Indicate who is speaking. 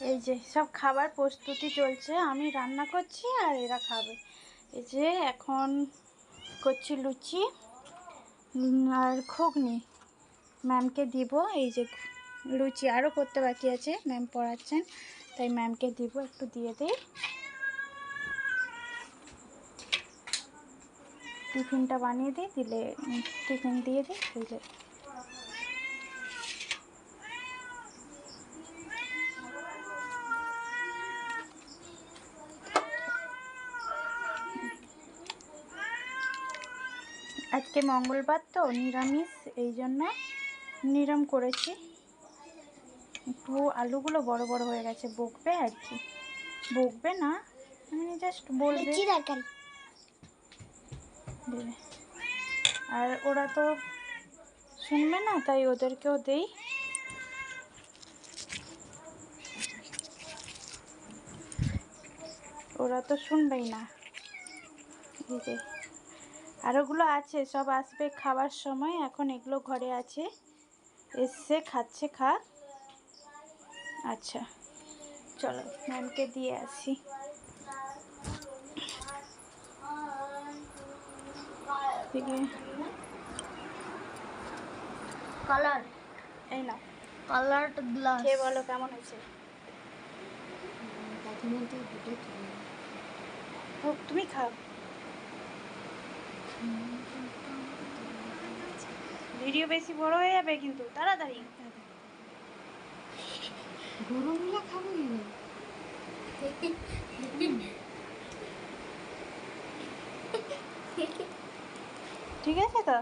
Speaker 1: এই যে সব খাবার প্রস্তুতি চলছে, আমি রান্না করছি আর এরা খাবে। এই যে এখন করছি লুচি আর ঘুগনি, ম্যামকে দিব। এই যে লুচি আরও করতে বাকি আছে, ম্যাম পড়াচ্ছেন তাই ম্যামকে দিব, একটু দিয়ে দিই। টিফিনটা বানিয়ে দিই, দিলে টিফিন দিয়ে দিই দিলে। আজকে মঙ্গলবার তো নিরামিষ, এই জন্য নিরাম করেছি। একটু আলুগুলো বড় বড় হয়ে গেছে, বকবে আর কি, বকবে না মানে জাস্ট বলবে দেবে। আর ওরা তো শুনবে না, তাই ওদেরকেও দেই। ওরা তো শুনবেই না। এই যে আর ওগুলো আছে, সব আসবে খাবার সময়, এখন এগুলো ঘরে আছে, এসে খাচ্ছে, খা। আচ্ছা চলো ম্যামকে দিয়ে আসি।
Speaker 2: কালার
Speaker 1: এই না
Speaker 2: কালার গ্লাস
Speaker 1: খেয়ে বলো কেমন হয়েছে। তুমি খাও, ভিডিও বেশি বড় হয়ে যাবে কিন্তু, তাড়াতাড়ি।
Speaker 2: গরমগুলো খাবো
Speaker 1: ঠিক আছে তো।